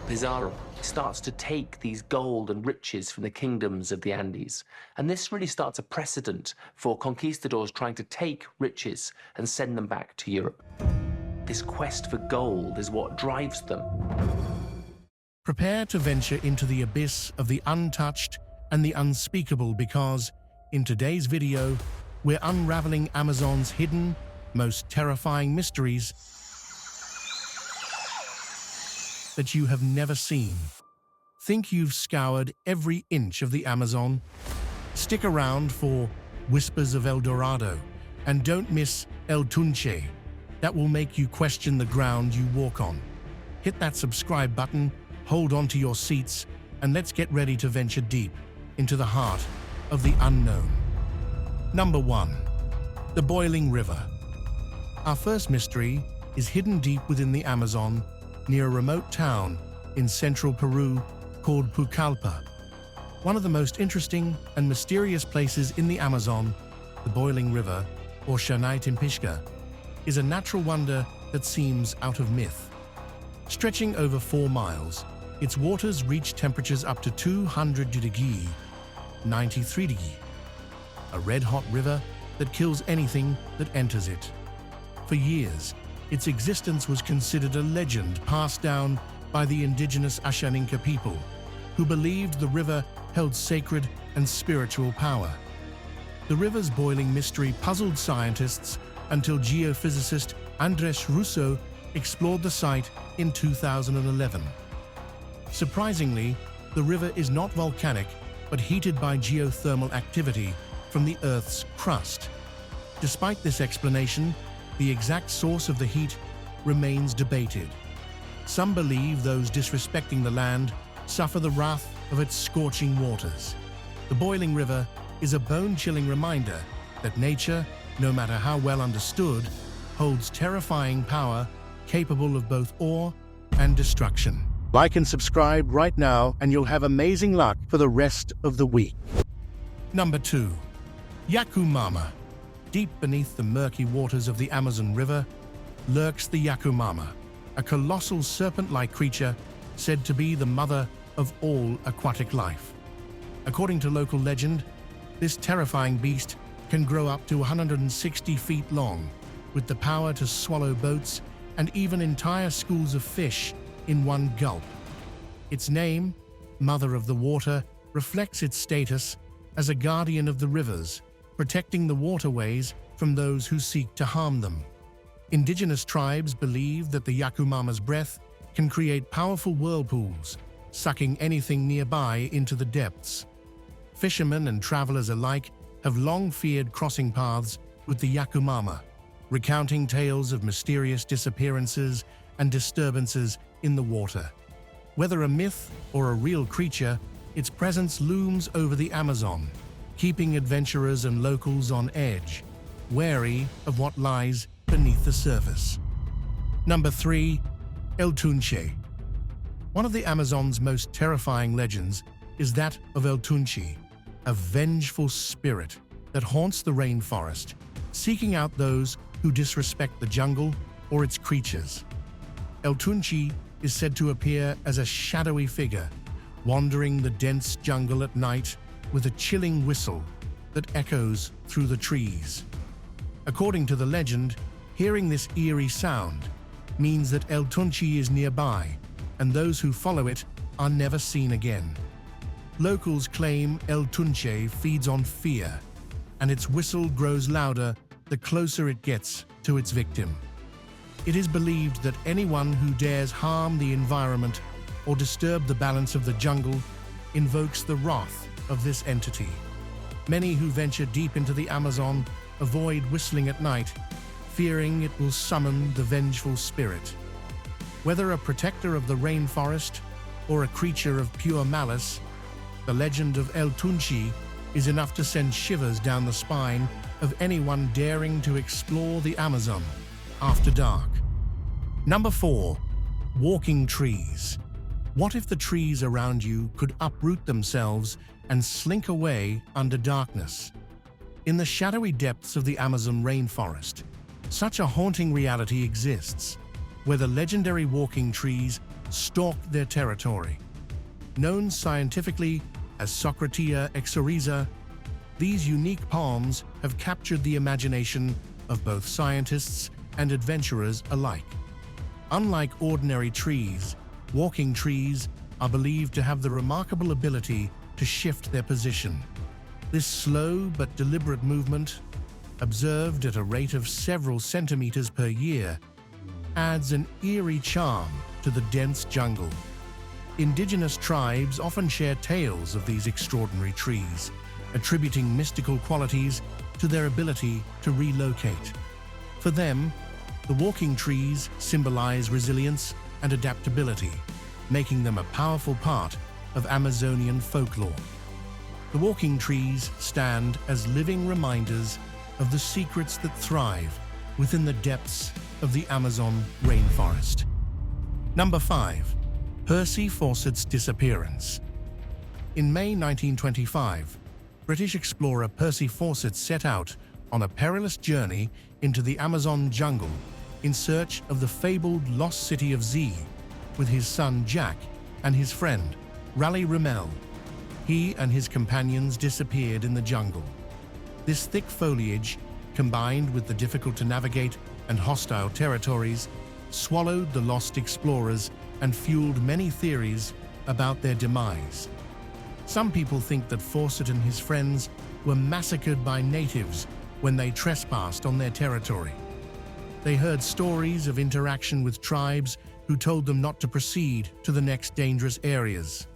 Pizarro starts to take these gold and riches from the kingdoms of the Andes. And this really starts a precedent for conquistadors trying to take riches and send them back to Europe. This quest for gold is what drives them. Prepare to venture into the abyss of the untouched and the unspeakable, because in today's video, we're unraveling Amazon's hidden, most terrifying mysteries that you have never seen. Think you've scoured every inch of the Amazon? Stick around for Whispers of El Dorado, and don't miss El Tunche. That will make you question the ground you walk on. Hit that subscribe button, hold on to your seats, and let's get ready to venture deep into the heart of the unknown. Number 1. The Boiling River. Our first mystery is hidden deep within the Amazon, near a remote town in central Peru called Pucallpa. One of the most interesting and mysterious places in the Amazon, the Boiling River, or Xanay Timpixca, is a natural wonder that seems out of myth. Stretching over 4 miles, its waters reach temperatures up to 200 degrees, 93 degrees, a red-hot river that kills anything that enters it. For years, its existence was considered a legend passed down by the indigenous Ashaninka people, who believed the river held sacred and spiritual power. The river's boiling mystery puzzled scientists until geophysicist Andrés Russo explored the site in 2011. Surprisingly, the river is not volcanic, but heated by geothermal activity from the Earth's crust. Despite this explanation, the exact source of the heat remains debated. Some believe those disrespecting the land suffer the wrath of its scorching waters. The boiling river is a bone-chilling reminder that nature, no matter how well understood, holds terrifying power capable of both awe and destruction. Like and subscribe right now, and you'll have amazing luck for the rest of the week. Number 2. Yakumama. Deep beneath the murky waters of the Amazon River lurks the Yakumama, a colossal serpent-like creature said to be the mother of all aquatic life. According to local legend, this terrifying beast can grow up to 160 feet long, with the power to swallow boats and even entire schools of fish in one gulp. Its name, Mother of the Water, reflects its status as a guardian of the rivers, protecting the waterways from those who seek to harm them. Indigenous tribes believe that the Yakumama's breath can create powerful whirlpools, sucking anything nearby into the depths. Fishermen and travelers alike have long feared crossing paths with the Yakumama, recounting tales of mysterious disappearances and disturbances in the water. Whether a myth or a real creature, its presence looms over the Amazon, keeping adventurers and locals on edge, wary of what lies beneath the surface. Number 3. El Tunche. One of the Amazon's most terrifying legends is that of El Tunche, a vengeful spirit that haunts the rainforest, seeking out those who disrespect the jungle or its creatures. El Tunche is said to appear as a shadowy figure, wandering the dense jungle at night with a chilling whistle that echoes through the trees. According to the legend, hearing this eerie sound means that El Tunche is nearby, and those who follow it are never seen again. Locals claim El Tunche feeds on fear, and its whistle grows louder the closer it gets to its victim. It is believed that anyone who dares harm the environment or disturb the balance of the jungle invokes the wrath of this entity. Many who venture deep into the Amazon avoid whistling at night, fearing it will summon the vengeful spirit. Whether a protector of the rainforest or a creature of pure malice, the legend of El Tunche is enough to send shivers down the spine of anyone daring to explore the Amazon after dark. Number 4. Walking trees. What if the trees around you could uproot themselves and slink away under darkness? In the shadowy depths of the Amazon rainforest, such a haunting reality exists. where the legendary walking trees stalked their territory. Known scientifically as Socratia exoriza, these unique palms have captured the imagination of both scientists and adventurers alike. Unlike ordinary trees, walking trees are believed to have the remarkable ability to shift their position. This slow but deliberate movement, observed at a rate of several centimeters per year, adds an eerie charm to the dense jungle. Indigenous tribes often share tales of these extraordinary trees, attributing mystical qualities to their ability to relocate. For them, the walking trees symbolize resilience and adaptability, making them a powerful part of Amazonian folklore. The walking trees stand as living reminders of the secrets that thrive within the depths of the Amazon rainforest. Number 5. Percy Fawcett's disappearance. In May 1925, British explorer Percy Fawcett set out on a perilous journey into the Amazon jungle in search of the fabled lost city of Z with his son Jack and his friend Raleigh Rimmel. He and his companions disappeared in the jungle. This thick foliage, combined with the difficult-to-navigate and hostile territories, swallowed the lost explorers and fueled many theories about their demise. Some people think that Fawcett and his friends were massacred by natives when they trespassed on their territory. They heard stories of interaction with tribes who told them not to proceed to the next dangerous areas.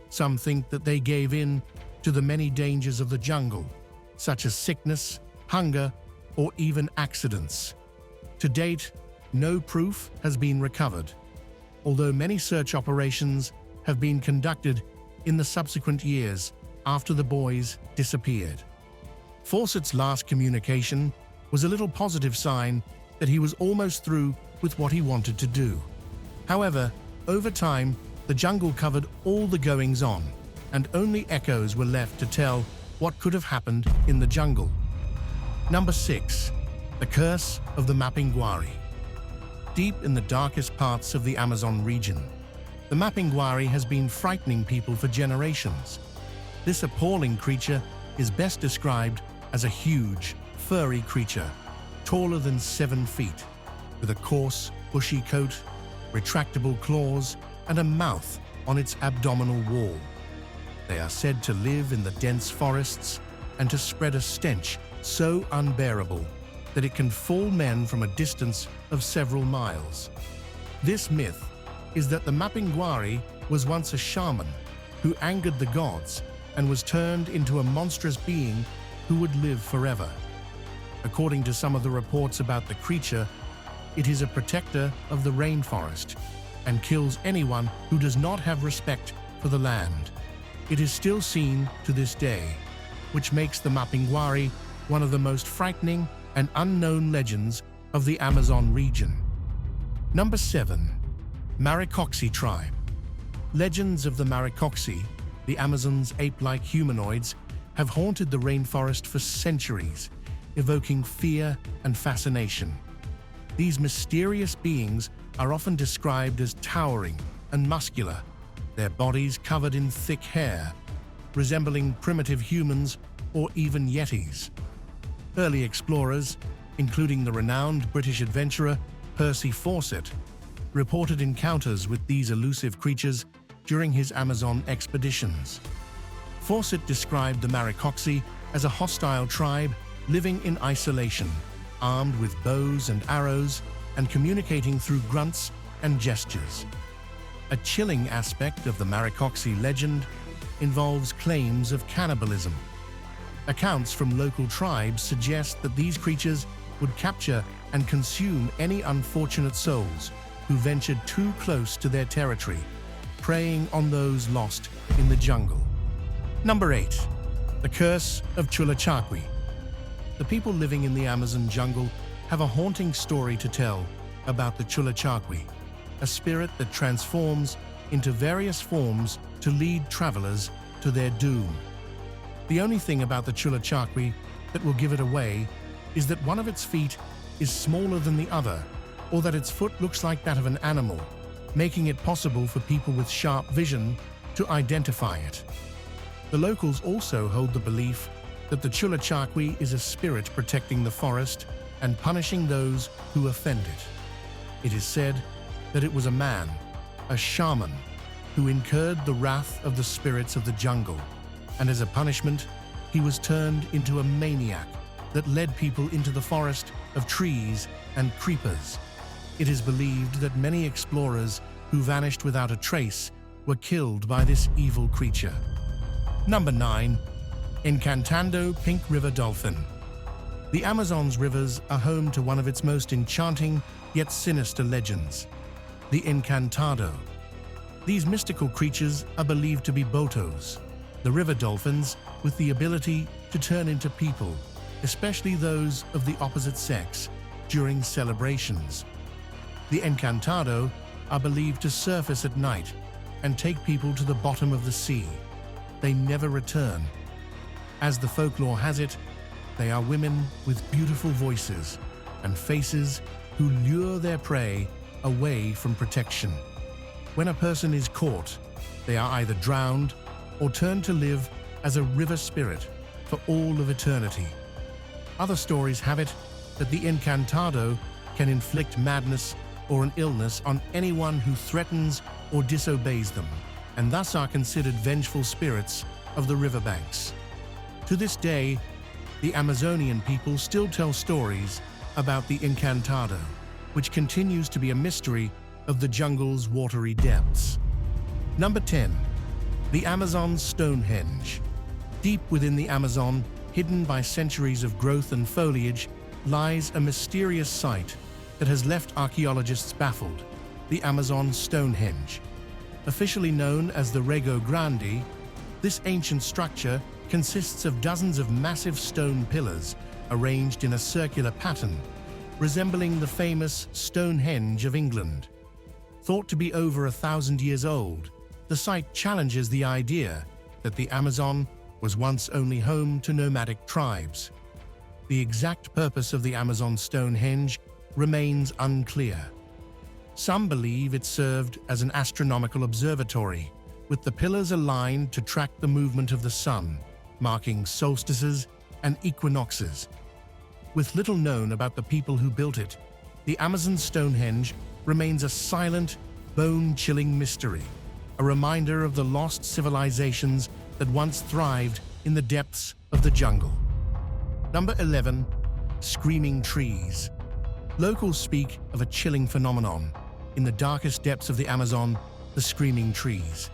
Some think that they gave in to the many dangers of the jungle, such as sickness, hunger, or even accidents. To date, no proof has been recovered, although many search operations have been conducted in the subsequent years after the boys disappeared. Fawcett's last communication was a little positive sign that he was almost through with what he wanted to do. However, over time, the jungle covered all the goings-on, and only echoes were left to tell what could have happened in the jungle. Number 6. The Curse of the Mapinguari. Deep in the darkest parts of the Amazon region, the Mapinguari has been frightening people for generations. This appalling creature is best described as a huge, furry creature, taller than 7 feet, with a coarse, bushy coat, retractable claws, and a mouth on its abdominal wall. They are said to live in the dense forests and to spread a stench so unbearable that it can fool men from a distance of several miles. This myth is that the Mapinguari was once a shaman who angered the gods and was turned into a monstrous being who would live forever. According to some of the reports about the creature, it is a protector of the rainforest and kills anyone who does not have respect for the land. It is still seen to this day, which makes the Mapinguari one of the most frightening and unknown legends of the Amazon region. Number 7. Maricoxi Tribe. Legends of the Maricoxi, the Amazon's ape-like humanoids, have haunted the rainforest for centuries, evoking fear and fascination. These mysterious beings are often described as towering and muscular, their bodies covered in thick hair, resembling primitive humans or even yetis. Early explorers, including the renowned British adventurer Percy Fawcett, reported encounters with these elusive creatures during his Amazon expeditions. Fawcett described the Maricoxi as a hostile tribe living in isolation, armed with bows and arrows and communicating through grunts and gestures. A chilling aspect of the Maricoxi legend involves claims of cannibalism. Accounts from local tribes suggest that these creatures would capture and consume any unfortunate souls who ventured too close to their territory, preying on those lost in the jungle. Number 8. The Curse of Chulachaqui. The people living in the Amazon jungle have a haunting story to tell about the Chulachaqui, a spirit that transforms into various forms to lead travelers to their doom. The only thing about the Chulachaqui that will give it away is that one of its feet is smaller than the other, or that its foot looks like that of an animal, making it possible for people with sharp vision to identify it. The locals also hold the belief that the Chulachaqui is a spirit protecting the forest and punishing those who offend it. It is said that it was a man, a shaman, who incurred the wrath of the spirits of the jungle, and as a punishment, he was turned into a maniac that led people into the forest of trees and creepers. It is believed that many explorers who vanished without a trace were killed by this evil creature. Number 9. Encantado Pink River Dolphin. The Amazon's rivers are home to one of its most enchanting yet sinister legends, the Encantado. These mystical creatures are believed to be botos, the river dolphins with the ability to turn into people, especially those of the opposite sex, during celebrations. The Encantado are believed to surface at night and take people to the bottom of the sea. They never return. As the folklore has it, they are women with beautiful voices and faces who lure their prey away from protection. When a person is caught, they are either drowned or turned to live as a river spirit for all of eternity. Other stories have it that the Encantado can inflict madness or an illness on anyone who threatens or disobeys them, and thus are considered vengeful spirits of the riverbanks. To this day, the Amazonian people still tell stories about the Encantado, which continues to be a mystery of the jungle's watery depths. Number 10. The Amazon Stonehenge. Deep within the Amazon, hidden by centuries of growth and foliage, lies a mysterious site that has left archaeologists baffled, the Amazon Stonehenge. Officially known as the Rego Grande, this ancient structure consists of dozens of massive stone pillars arranged in a circular pattern, resembling the famous Stonehenge of England. Thought to be over 1,000 years old, the site challenges the idea that the Amazon was once only home to nomadic tribes. The exact purpose of the Amazon Stonehenge remains unclear. Some believe it served as an astronomical observatory, with the pillars aligned to track the movement of the sun, marking solstices and equinoxes. With little known about the people who built it, the Amazon Stonehenge remains a silent, bone-chilling mystery, a reminder of the lost civilizations that once thrived in the depths of the jungle. Number 11. Screaming trees. Locals speak of a chilling phenomenon in the darkest depths of the Amazon, the screaming trees.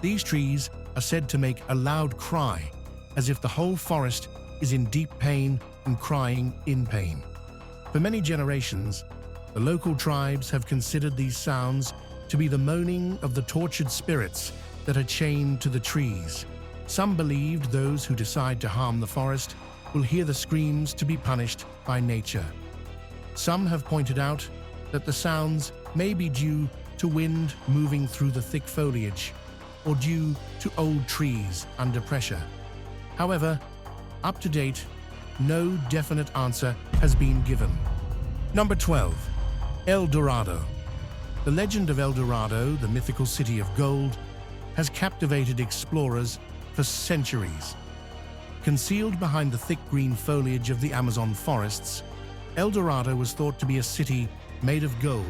These trees are said to make a loud cry, as if the whole forest is in deep pain and crying in pain. For many generations, the local tribes have considered these sounds to be the moaning of the tortured spirits that are chained to the trees. Some believed those who decide to harm the forest will hear the screams to be punished by nature. Some have pointed out that the sounds may be due to wind moving through the thick foliage or due to old trees under pressure. However, up to date, no definite answer has been given. Number 12. El Dorado. The legend of El Dorado, the mythical city of gold, has captivated explorers for centuries. Concealed behind the thick green foliage of the Amazon forests, El Dorado was thought to be a city made of gold.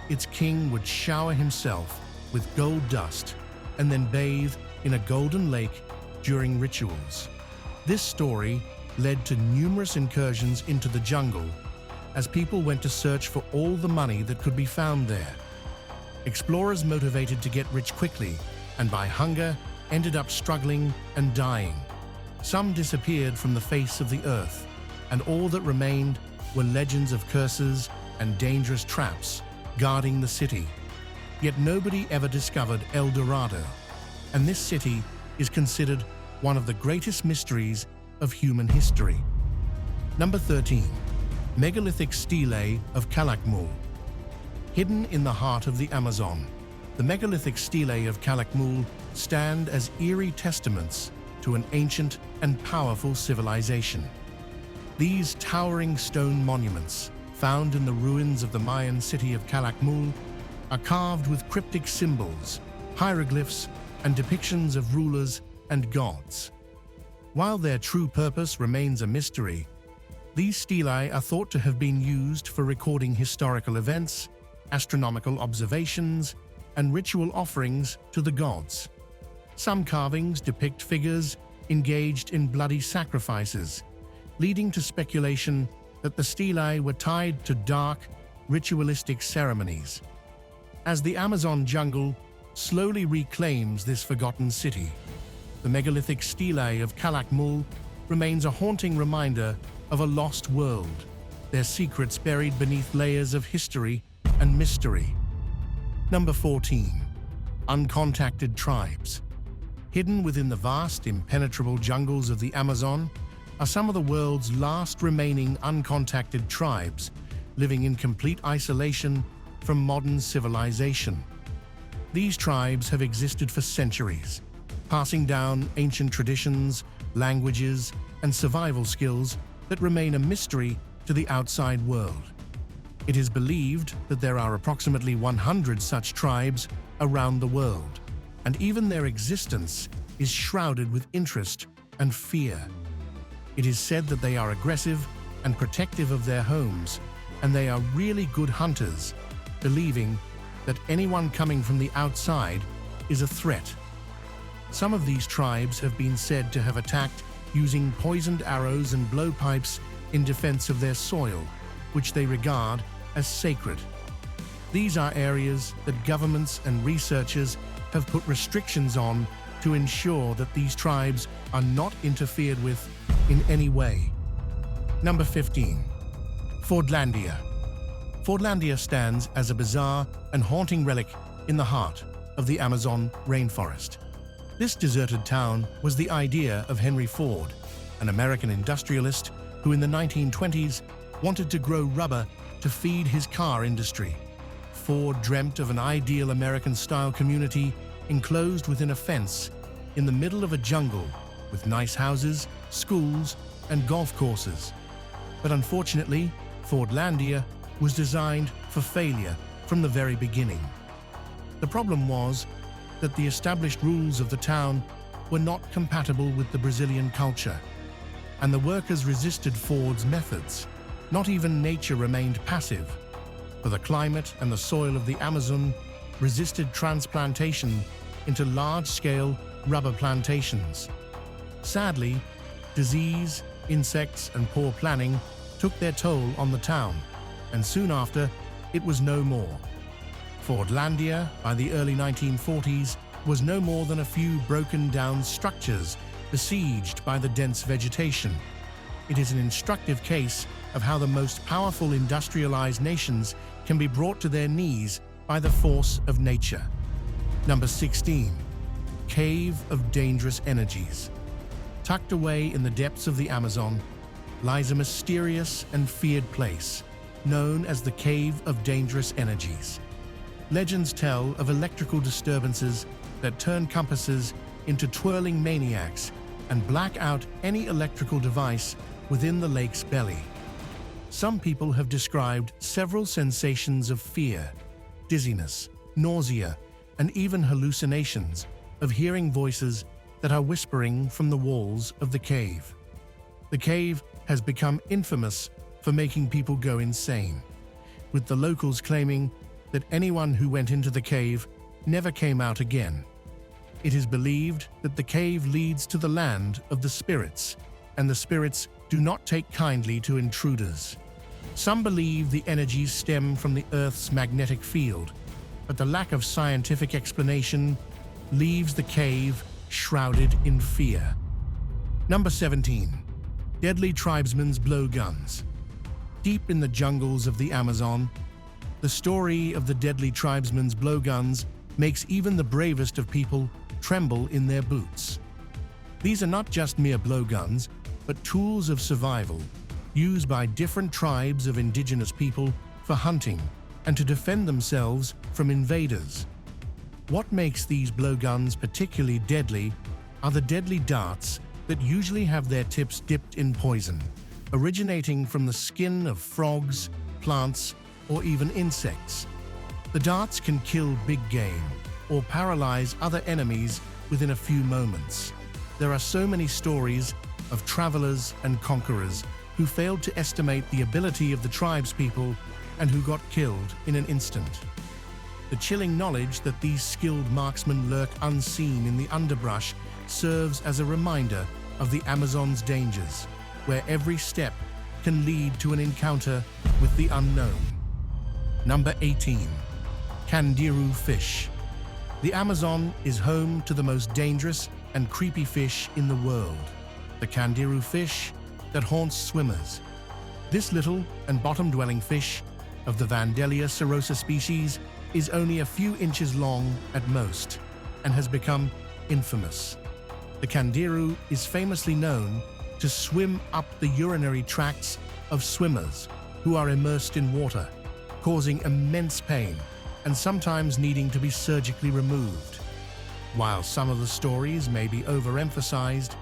Its king would shower himself with gold dust and then bathe in a golden lake during rituals. This story led to numerous incursions into the jungle as people went to search for all the money that could be found there. Explorers motivated to get rich quickly and by hunger ended up struggling and dying. Some disappeared from the face of the earth, and all that remained were legends of curses and dangerous traps guarding the city. Yet nobody ever discovered El Dorado, and this city is considered one of the greatest mysteries of human history. Number 13. Megalithic Stelae of Calakmul. Hidden in the heart of the Amazon, the megalithic stelae of Calakmul stand as eerie testaments to an ancient and powerful civilization. These towering stone monuments found in the ruins of the Mayan city of Calakmul, are carved with cryptic symbols, hieroglyphs, and depictions of rulers and gods. While their true purpose remains a mystery, these stelae are thought to have been used for recording historical events, astronomical observations, and ritual offerings to the gods. Some carvings depict figures engaged in bloody sacrifices, leading to speculation that the stelae were tied to dark, ritualistic ceremonies. As the Amazon jungle slowly reclaims this forgotten city, the megalithic stelae of Calakmul remains a haunting reminder of a lost world, their secrets buried beneath layers of history and mystery. Number 14. Uncontacted tribes. Hidden within the vast, impenetrable jungles of the Amazon are some of the world's last remaining uncontacted tribes, living in complete isolation from modern civilization. These tribes have existed for centuries, passing down ancient traditions, languages, and survival skills that remain a mystery to the outside world. It is believed that there are approximately 100 such tribes around the world, and even their existence is shrouded with interest and fear. It is said that they are aggressive and protective of their homes, and they are really good hunters, believing that anyone coming from the outside is a threat. Some of these tribes have been said to have attacked using poisoned arrows and blowpipes in defense of their soil, which they regard as sacred. These are areas that governments and researchers have put restrictions on to ensure that these tribes are not interfered with in any way. Number 15. Fordlandia. Fordlandia stands as a bizarre and haunting relic in the heart of the Amazon rainforest. This deserted town was the idea of Henry Ford, an American industrialist who in the 1920s wanted to grow rubber to feed his car industry. Ford dreamt of an ideal American-style community enclosed within a fence in the middle of a jungle with nice houses, schools, and golf courses. But unfortunately, Fordlandia was designed for failure from the very beginning. The problem was that the established rules of the town were not compatible with the Brazilian culture, and the workers resisted Ford's methods. Not even nature remained passive, for the climate and the soil of the Amazon resisted transplantation into large-scale rubber plantations. Sadly, disease, insects, and poor planning took their toll on the town, and soon after, it was no more. Fordlandia, by the early 1940s, was no more than a few broken-down structures besieged by the dense vegetation. It is an instructive case of how the most powerful industrialized nations can be brought to their knees by the force of nature. Number 16. Cave of Dangerous Energies. Tucked away in the depths of the Amazon lies a mysterious and feared place known as the Cave of Dangerous Energies. Legends tell of electrical disturbances that turn compasses into twirling maniacs and black out any electrical device within the lake's belly. Some people have described several sensations of fear, dizziness, nausea, and even hallucinations of hearing voices that are whispering from the walls of the cave. The cave has become infamous for making people go insane, with the locals claiming that anyone who went into the cave never came out again. It is believed that the cave leads to the land of the spirits, and the spirits do not take kindly to intruders. Some believe the energies stem from the Earth's magnetic field, but the lack of scientific explanation leaves the cave shrouded in fear. Number 17. Deadly tribesmen's blowguns. Deep in the jungles of the Amazon, the story of the deadly tribesmen's blowguns makes even the bravest of people tremble in their boots. These are not just mere blowguns, but tools of survival, used by different tribes of indigenous people for hunting and to defend themselves from invaders. What makes these blowguns particularly deadly are the deadly darts that usually have their tips dipped in poison, originating from the skin of frogs, plants or even insects. The darts can kill big game or paralyze other enemies within a few moments. There are so many stories of travelers and conquerors who failed to estimate the ability of the tribespeople and who got killed in an instant. The chilling knowledge that these skilled marksmen lurk unseen in the underbrush serves as a reminder of the Amazon's dangers, where every step can lead to an encounter with the unknown. Number 18. Candiru fish. The Amazon is home to the most dangerous and creepy fish in the world, the Candiru fish that haunts swimmers. This little and bottom-dwelling fish of the Vandellia serosa species is only a few inches long at most and has become infamous. The Candiru is famously known to swim up the urinary tracts of swimmers who are immersed in water, causing immense pain and sometimes needing to be surgically removed. While some of the stories may be overemphasized,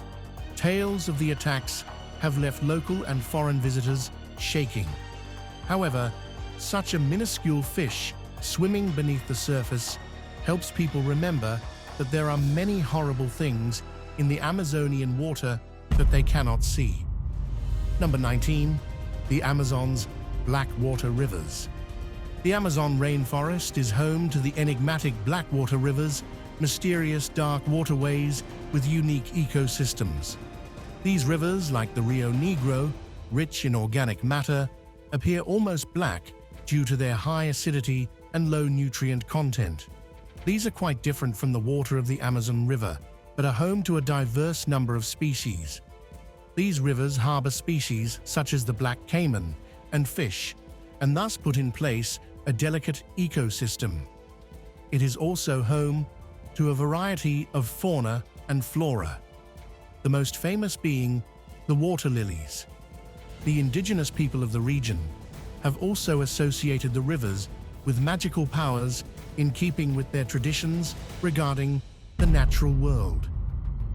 tales of the attacks have left local and foreign visitors shaking. However, such a minuscule fish swimming beneath the surface helps people remember that there are many horrible things in the Amazonian water that they cannot see. Number 19. The Amazon's Blackwater Rivers. The Amazon rainforest is home to the enigmatic Blackwater rivers, mysterious dark waterways with unique ecosystems. These rivers, like the Rio Negro, rich in organic matter, appear almost black due to their high acidity and low nutrient content. These are quite different from the water of the Amazon River, but are home to a diverse number of species. These rivers harbor species such as the black caiman and fish, and thus put in place a delicate ecosystem. It is also home to a variety of fauna and flora, the most famous being the water lilies. The indigenous people of the region have also associated the rivers with magical powers in keeping with their traditions regarding the natural world.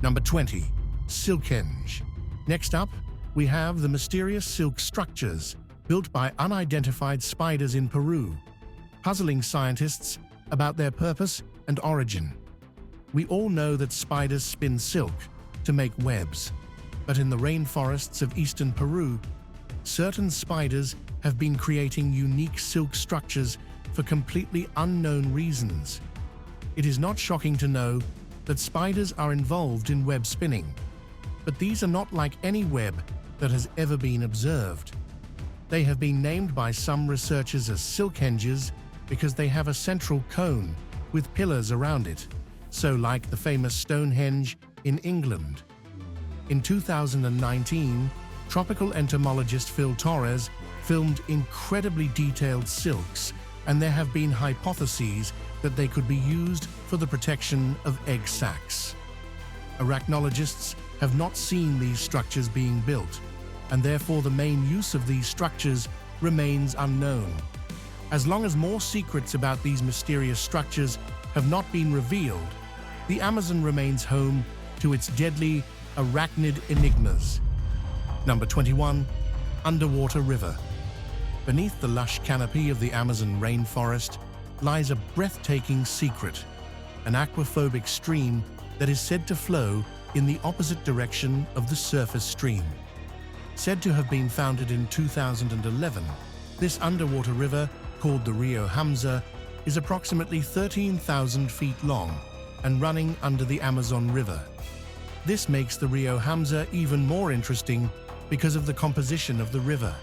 Number 20. Silkhenge. Next up, we have the mysterious silk structures built by unidentified spiders in Peru, puzzling scientists about their purpose and origin. We all know that spiders spin silk to make webs, but in the rainforests of eastern Peru, certain spiders have been creating unique silk structures for completely unknown reasons. It is not shocking to know that spiders are involved in web spinning, but these are not like any web that has ever been observed. They have been named by some researchers as silkhenges because they have a central cone with pillars around it, so like the famous Stonehenge in England. In 2019, tropical entomologist Phil Torres filmed incredibly detailed silks, and there have been hypotheses that they could be used for the protection of egg sacs. Arachnologists have not seen these structures being built, and therefore the main use of these structures remains unknown. As long as more secrets about these mysterious structures have not been revealed, the Amazon remains home to its deadly arachnid enigmas. Number 21. Underwater River. Beneath the lush canopy of the Amazon rainforest lies a breathtaking secret, an aquaphobic stream that is said to flow in the opposite direction of the surface stream. Said to have been founded in 2011, this underwater river, called the Rio Hamza, is approximately 13,000 feet long and running under the Amazon River. This makes the Rio Hamza even more interesting because of the composition of the river.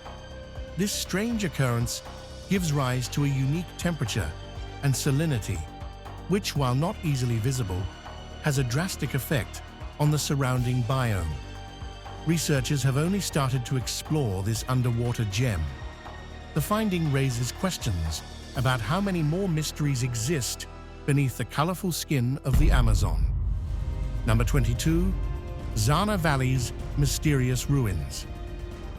This strange occurrence gives rise to a unique temperature and salinity, which, while not easily visible, has a drastic effect on the surrounding biome. Researchers have only started to explore this underwater gem. The finding raises questions about how many more mysteries exist beneath the colorful skin of the Amazon. Number 22. Zana Valley's Mysterious Ruins.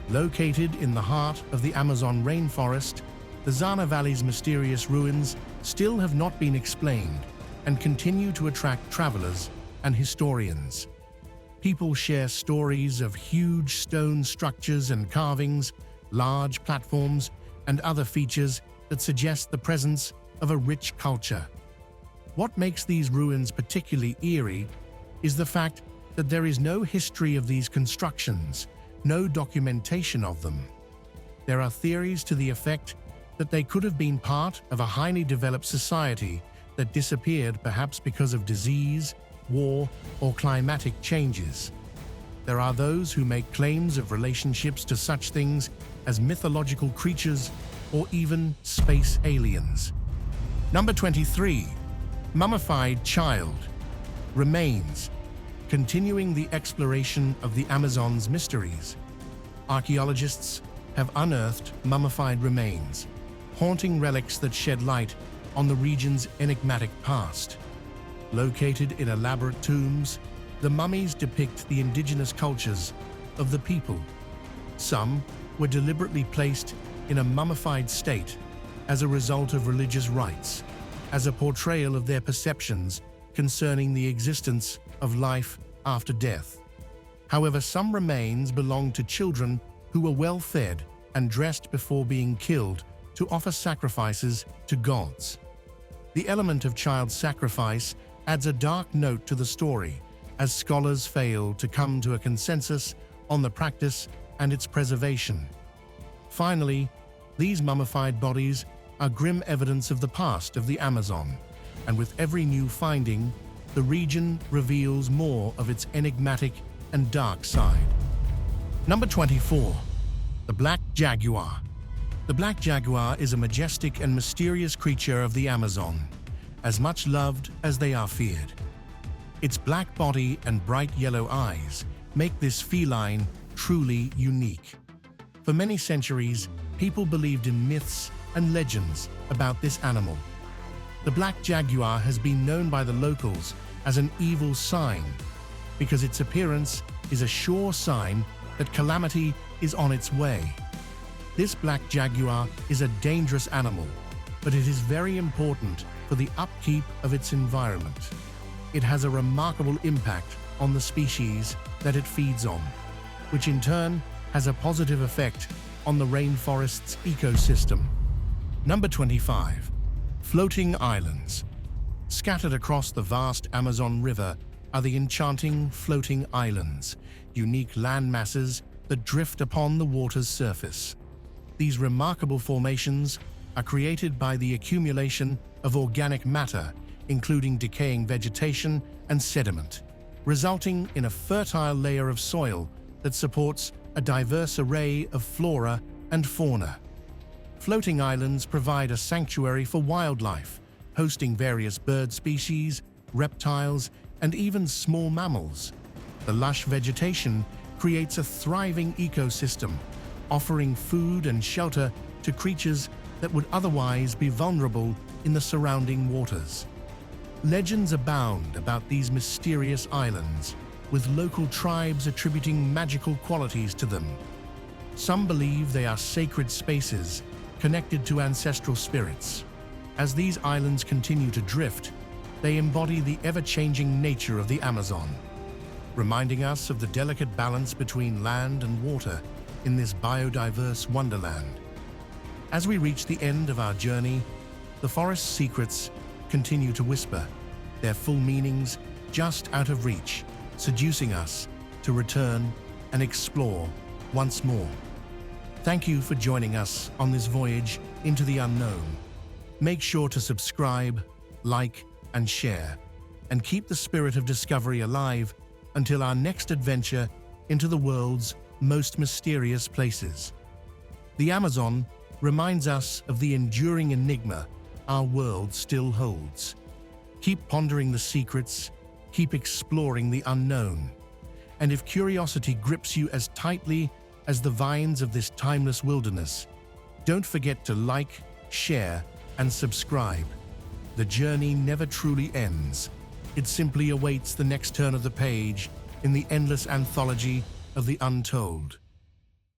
Located in the heart of the Amazon rainforest, the Zana Valley's mysterious ruins still have not been explained and continue to attract travelers and historians. People share stories of huge stone structures and carvings, large platforms, and other features that suggest the presence of a rich culture. What makes these ruins particularly eerie is the fact that there is no history of these constructions, no documentation of them. There are theories to the effect that they could have been part of a highly developed society that disappeared perhaps because of disease, war, or climatic changes. There are those who make claims of relationships to such things as mythological creatures or even space aliens. Number 23. Mummified child. Remains. Continuing the exploration of the Amazon's mysteries, archaeologists have unearthed mummified remains, haunting relics that shed light on the region's enigmatic past. Located in elaborate tombs, the mummies depict the indigenous cultures of the people. Some were deliberately placed in a mummified state as a result of religious rites, as a portrayal of their perceptions concerning the existence of life after death. However, some remains belong to children who were well fed and dressed before being killed to offer sacrifices to gods. The element of child sacrifice adds a dark note to the story, as scholars fail to come to a consensus on the practice and its preservation. Finally, these mummified bodies are grim evidence of the past of the Amazon, and with every new finding, the region reveals more of its enigmatic and dark side. Number 24. The Black Jaguar. The black jaguar is a majestic and mysterious creature of the Amazon, as much loved as they are feared. Its black body and bright yellow eyes make this feline truly unique. For many centuries, people believed in myths and legends about this animal. The black jaguar has been known by the locals as an evil sign because its appearance is a sure sign that calamity is on its way. This black jaguar is a dangerous animal, but it is very important for the upkeep of its environment. It has a remarkable impact on the species that it feeds on, which in turn has a positive effect on the rainforest's ecosystem. Number 25. Floating islands. Scattered across the vast Amazon River are the enchanting floating islands, unique land masses that drift upon the water's surface. These remarkable formations are created by the accumulation of organic matter, including decaying vegetation and sediment, resulting in a fertile layer of soil that supports a diverse array of flora and fauna. Floating islands provide a sanctuary for wildlife, hosting various bird species, reptiles, and even small mammals. The lush vegetation creates a thriving ecosystem, offering food and shelter to creatures that would otherwise be vulnerable in the surrounding waters. Legends abound about these mysterious islands, with local tribes attributing magical qualities to them. Some believe they are sacred spaces connected to ancestral spirits. As these islands continue to drift, they embody the ever-changing nature of the Amazon, reminding us of the delicate balance between land and water in this biodiverse wonderland. As we reach the end of our journey, the forest's secrets continue to whisper, their full meanings just out of reach, seducing us to return and explore once more. Thank you for joining us on this voyage into the unknown. Make sure to subscribe, like, and share, and keep the spirit of discovery alive until our next adventure into the world's most mysterious places. The Amazon reminds us of the enduring enigma our world still holds. Keep pondering the secrets, keep exploring the unknown, and if curiosity grips you as tightly as the vines of this timeless wilderness, don't forget to like, share, and subscribe. The journey never truly ends. It simply awaits the next turn of the page in the endless anthology of the untold.